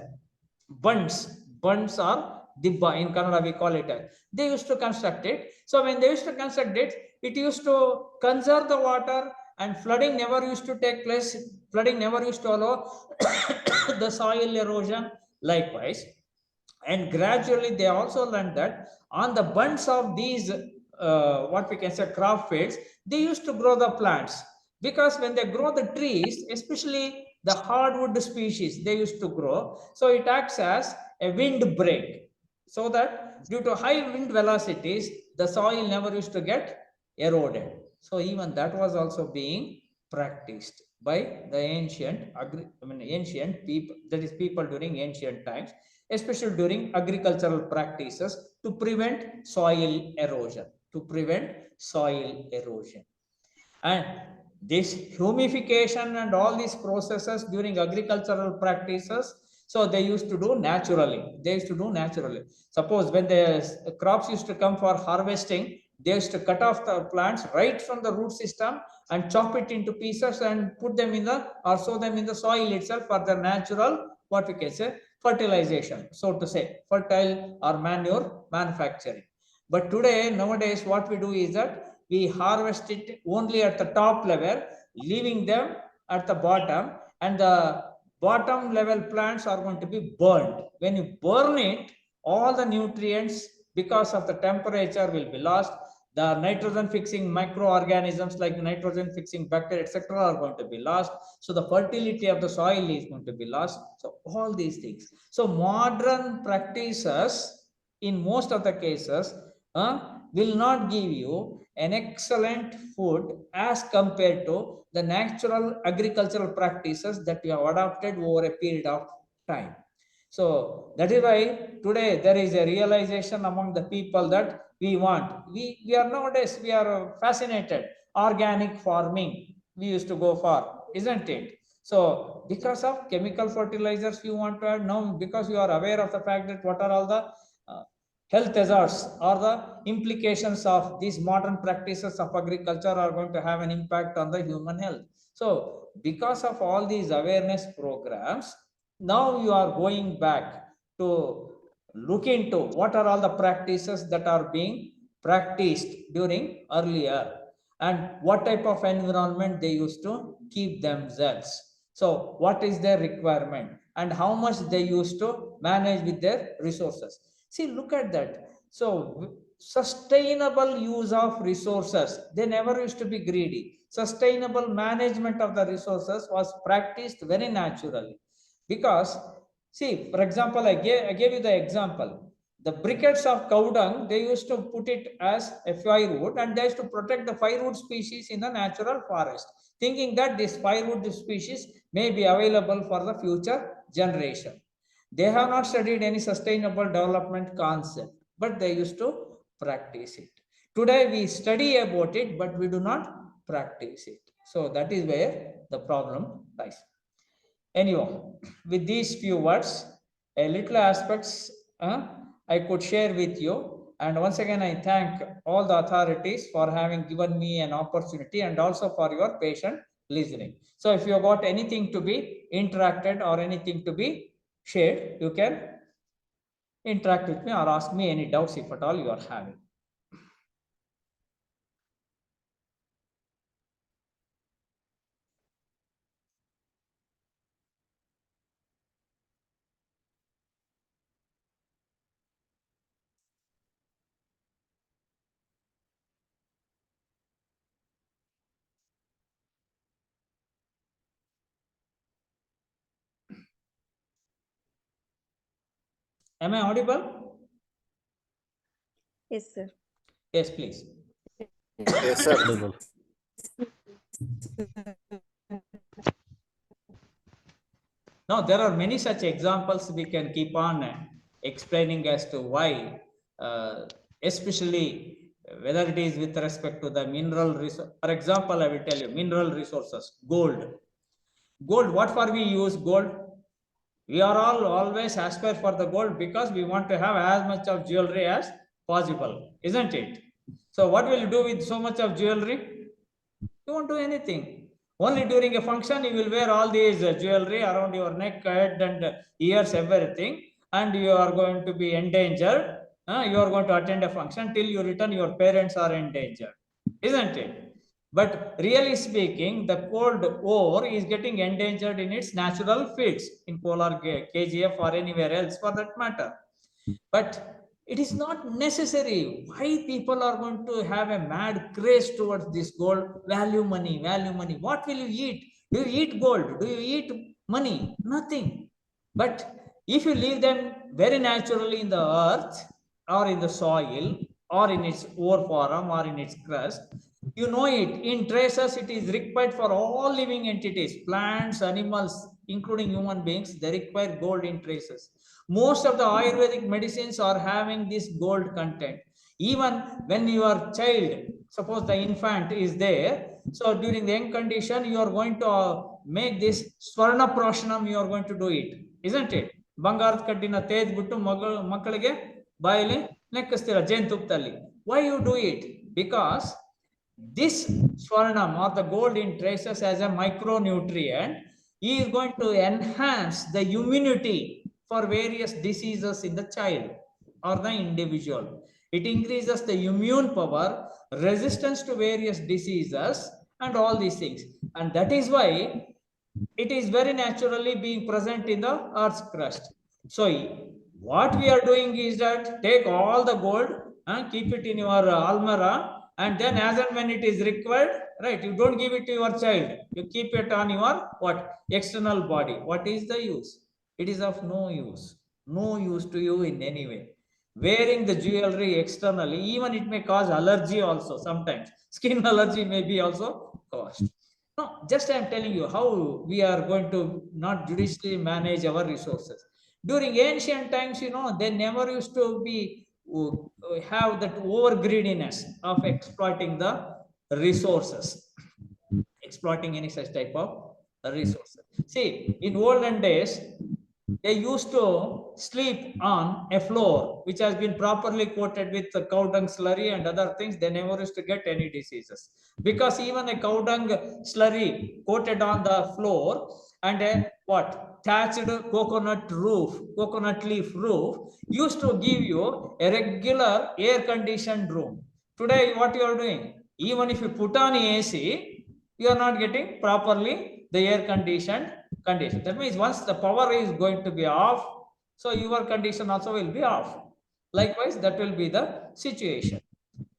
bunds. Bunds are dibba. In Kannada, we call it as. They used to construct it. So when they used to construct it, it used to conserve the water, and flooding never used to take place. Flooding never used to allow the soil erosion. Likewise, and gradually they also learned that on the bunds of these what we can say crop fields, they used to grow the plants, because when they grow the trees, especially the hardwood species, they used to grow, so it acts as a wind break, so that due to high wind velocities, the soil never used to get eroded. So even that was also being practiced by the ancient people, that is people during ancient times, especially during agricultural practices, to prevent soil erosion, And this humification and all these processes during agricultural practices, so they used to do naturally. Suppose when the crops used to come for harvesting, they used to cut off the plants right from the root system and chop it into pieces and put them or sow them in the soil itself for the natural, what we can say, fertilization, so to say, fertile or manure manufacturing. But nowadays, what we do is that we harvest it only at the top level, leaving them at the bottom, and the bottom level plants are going to be burned. When you burn it, all the nutrients because of the temperature will be lost. The nitrogen fixing microorganisms like nitrogen fixing bacteria, etc., are going to be lost. So the fertility of the soil is going to be lost. So all these things. So modern practices in most of the cases will not give you an excellent food as compared to the natural agricultural practices that you have adopted over a period of time. So that is why today there is a realization among the people that we are nowadays, we are fascinated. Organic farming, we used to go for, isn't it? So because of chemical fertilizers you want to add now, because you are aware of the fact that what are all the health hazards or the implications of these modern practices of agriculture are going to have an impact on the human health. So because of all these awareness programs, now you are going back to look into what are all the practices that are being practiced during earlier and what type of environment they used to keep themselves. So what is their requirement and how much they used to manage with their resources. See, look at that. So sustainable use of resources, they never used to be greedy. Sustainable management of the resources was practiced very naturally. Because, see, for example, I gave you the example. The briquettes of cow dung, they used to put it as a firewood and they used to protect the firewood species in the natural forest, thinking that this firewood species may be available for the future generation. They have not studied any sustainable development concept, but they used to practice it. Today we study about it, but we do not practice it. So that is where the problem lies. Anyway, with these few words, a little aspects I could share with you. And once again, I thank all the authorities for having given me an opportunity and also for your patient listening. So if you have got anything to be interacted or anything to be shared, you can interact with me or ask me any doubts if at all you are having. Am I audible? Yes, sir. Yes, please. Yes, sir. Now, there are many such examples we can keep on explaining as to why, especially whether it is with respect to the mineral resource. For example, I will tell you mineral resources, gold. Gold, what for we use gold? We are all always aspire for the gold because we want to have as much of jewelry as possible, isn't it? So what will you do with so much of jewelry? You won't do anything. Only during a function, you will wear all these jewelry around your neck, head, and ears, everything, and you are going to be endangered. You are going to attend a function till you return, your parents are endangered, isn't it? But really speaking, the cold ore is getting endangered in its natural fields in Kolar, KGF, or anywhere else for that matter. But it is not necessary. Why people are going to have a mad craze towards this gold? Value money, value money. What will you eat? Do you eat gold? Do you eat money? Nothing. But if you leave them very naturally in the earth or in the soil or in its ore form or in its crust, you know it. In traces, it is required for all living entities, plants, animals, including human beings. They require gold in traces. Most of the Ayurvedic medicines are having this gold content. Even when your child, suppose the infant is there, so during the young condition, you are going to make this Swarna Prashanam, you are going to do it, isn't it? Bangarat Kaddina Tej Buttu Makalige Baile Nekastira Jain Tuptali. Why you do it? Because this Swarnam or the gold in traces as a micronutrient is going to enhance the immunity for various diseases in the child or the individual. It increases the immune power, resistance to various diseases, and all these things. And that is why it is very naturally being present in the Earth's crust. So what we are doing is that take all the gold and keep it in your almirah, and then as and when it is required, right, you don't give it to your child, you keep it on your what external body. What is the use? It is of no use, no use to you in any way. Wearing the jewelry externally, even it may cause allergy also sometimes. Skin allergy may be also caused. No, just I am telling you how we are going to not judiciously manage our resources. During ancient times, they never used to be have that over greediness of exploiting the resources, exploiting any such type of resources. See, in olden days, they used to sleep on a floor which has been properly coated with the cow dung slurry and other things. They never used to get any diseases, because even a cow dung slurry coated on the floor and a what thatched coconut leaf roof used to give you a regular air conditioned room. Today, what you are doing, even if you put on AC, you are not getting properly the air conditioned condition. That means once the power is going to be off, so your condition also will be off. Likewise, that will be the situation.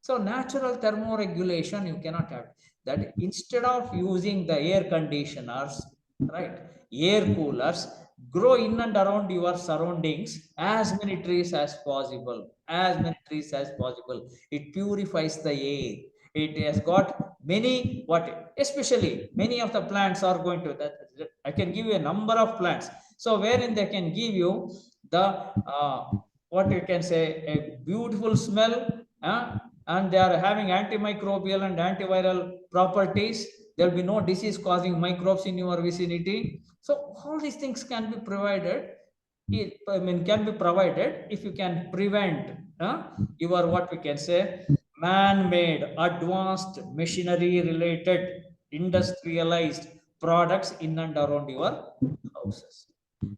So natural thermoregulation, you cannot have that. Instead of using the air conditioners, right, air coolers, grow in and around your surroundings as many trees as possible, as many trees as possible. It purifies the air. It has got many, what, especially many of the plants are going to that. I can give you a number of plants. So wherein they can give you the what you can say, a beautiful smell, and they are having antimicrobial and antiviral properties. There will be no disease causing microbes in your vicinity. So all these things can be provided. Can be provided if you can prevent your what we can say man-made, advanced, machinery-related, industrialized products in and around your houses.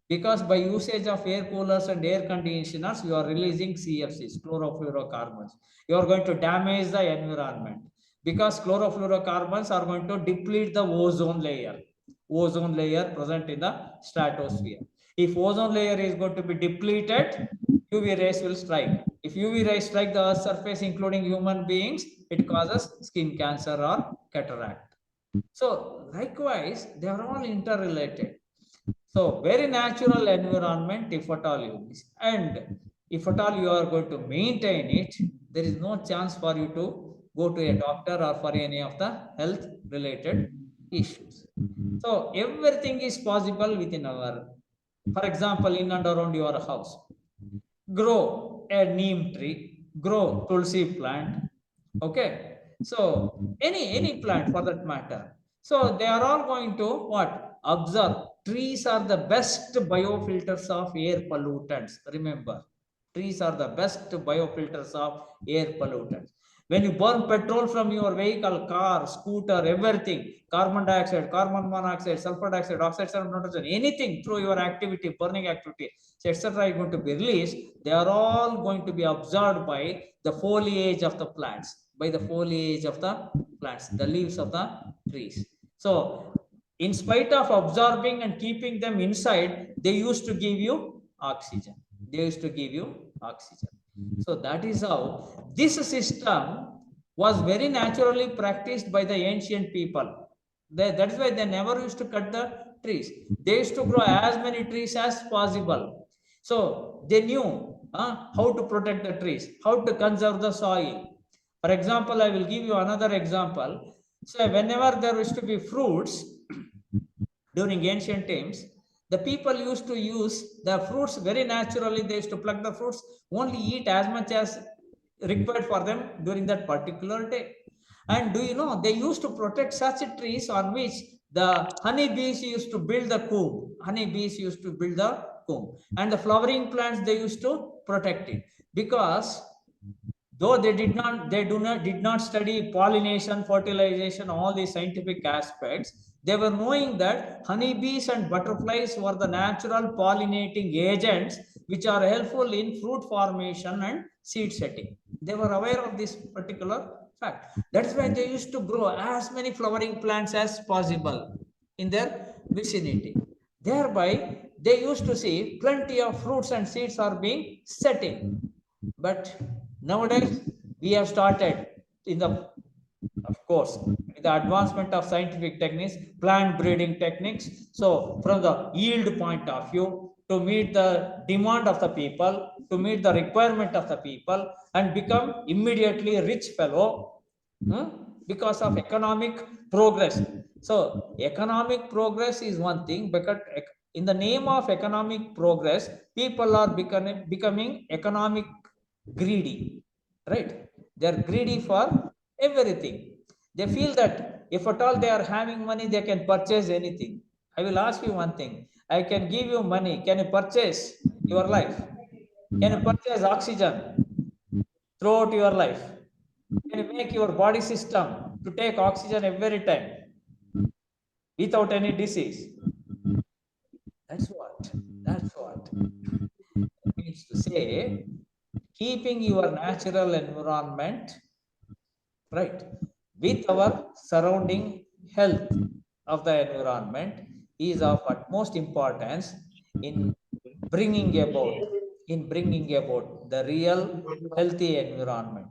Because by usage of air coolers and air conditioners, you are releasing CFCs, chlorofluorocarbons. You are going to damage the environment, because chlorofluorocarbons are going to deplete the ozone layer present in the stratosphere. If ozone layer is going to be depleted, UV rays will strike. If UV rays strike the Earth's surface, including human beings, it causes skin cancer or cataract. So likewise, they are all interrelated. So very natural environment, if at all you miss, and if at all you are going to maintain it, there is no chance for you to go to a doctor or for any of the health related issues. So everything is possible within our, for example, in and around your house. Grow a neem tree, grow tulsi plant. Okay. So any plant for that matter. So they are all going to what? Observe. Trees are the best biofilters of air pollutants. Remember, trees are the best biofilters of air pollutants. When you burn petrol from your vehicle, car, scooter, everything, carbon dioxide, carbon monoxide, sulfur dioxide, oxides of nitrogen, anything through your activity, burning activity, etc., is going to be released. They are all going to be absorbed by the foliage of the plants, by the foliage of the plants, the leaves of the trees. So in spite of absorbing and keeping them inside, they used to give you oxygen. They used to give you oxygen. So that is how this system was very naturally practiced by the ancient people. That's why they never used to cut the trees. They used to grow as many trees as possible. So they knew how to protect the trees, how to conserve the soil. For example, I will give you another example. So whenever there used to be fruits during ancient times, the people used to use the fruits very naturally. They used to pluck the fruits, only eat as much as required for them during that particular day. And do you know, they used to protect such trees on which the honeybees used to build the comb. Honeybees used to build the comb. And the flowering plants, they used to protect it. Because though did not study pollination, fertilization, all these scientific aspects, they were knowing that honeybees and butterflies were the natural pollinating agents which are helpful in fruit formation and seed setting. They were aware of this particular fact. That's why they used to grow as many flowering plants as possible in their vicinity. Thereby, they used to see plenty of fruits and seeds are being setting. But nowadays, we have started in the, of course, with the advancement of scientific techniques, plant breeding techniques. So, from the yield point of view, to meet the demand of the people, to meet the requirement of the people, and become immediately a rich fellow because of economic progress. So, economic progress is one thing, because in the name of economic progress, people are becoming economic greedy, right? They are greedy for everything. They feel that if at all they are having money, they can purchase anything. I will ask you one thing. I can give you money. Can you purchase your life? Can you purchase oxygen throughout your life? Can you make your body system to take oxygen every time without any disease? That's what. That's what. It means to say, keeping your natural environment, right, with our surrounding health of the environment is of utmost importance in bringing about the real healthy environment.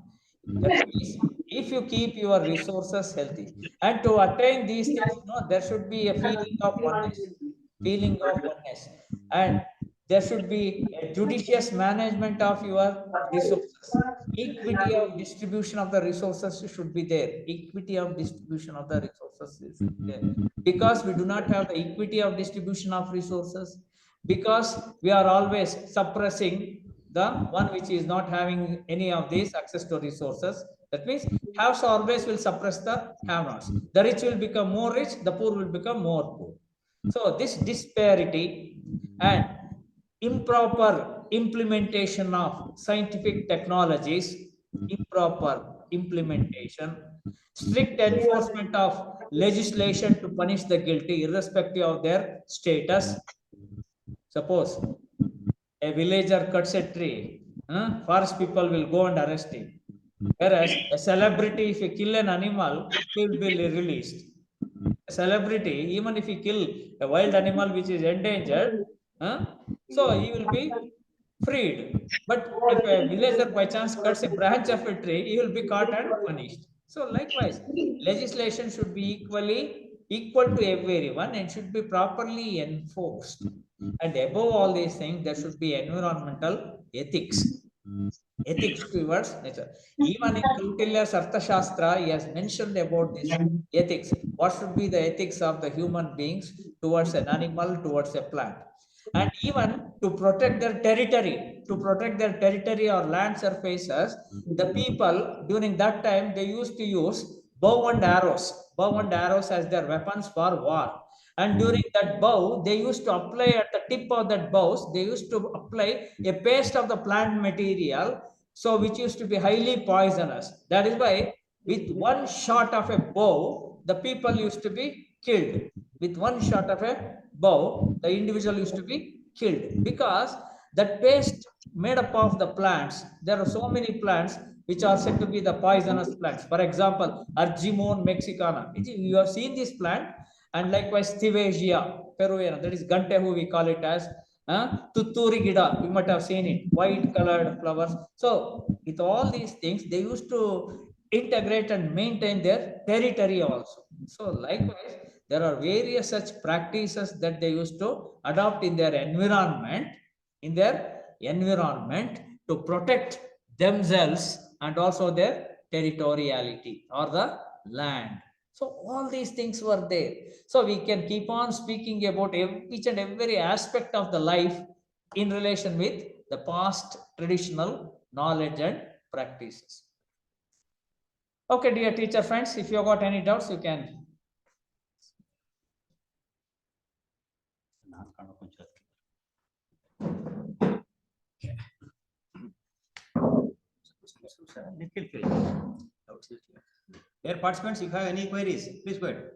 That means if you keep your resources healthy, and to attain these things, there should be a feeling of oneness, and there should be a judicious management of your resources. Equity of distribution of the resources should be there. Equity of distribution of the resources is there. Because we do not have the equity of distribution of resources, because we are always suppressing the one which is not having any of these access to resources. That means haves always will suppress the have-nots. The rich will become more rich, the poor will become more poor. So this disparity and improper implementation of scientific technologies, improper implementation, strict enforcement of legislation to punish the guilty irrespective of their status. Suppose a villager cuts a tree, forest people will go and arrest him. Whereas a celebrity, if he kill an animal, he will be released. A celebrity, even if he kill a wild animal which is endangered, so he will be freed. But if a villager by chance cuts a branch of a tree, he will be caught and punished. So likewise, legislation should be equal to everyone and should be properly enforced. And above all these things, there should be environmental ethics. Ethics towards nature. Even in Kautilya's Arthashastra, he has mentioned about this ethics. What should be the ethics of the human beings towards an animal, towards a plant? And even to protect their territory or land surfaces, the people during that time they used to use bow and arrows as their weapons for war. And during that bow, they used to apply at the tip of that bows, they used to apply a paste of the plant material, so which used to be highly poisonous. That is why, with one shot of a bow, the people used to be killed. With one shot of a bow, the individual used to be killed because that paste made up of the plants. There are so many plants which are said to be the poisonous plants. For example, Argimon mexicana. You have seen this plant, and likewise Thivesia peruviana, that is Gantehu, we call it as Tutturi Gida. You might have seen it, white colored flowers. So, with all these things, they used to integrate and maintain their territory also. So, likewise, there are various such practices that they used to adopt in their environment, to protect themselves and also their territoriality or the land. So all these things were there. So we can keep on speaking about each and every aspect of the life in relation with the past traditional knowledge and practices. Okay, dear teacher friends, if you have got any doubts, you can. Dear participants, if you have any queries, please go ahead.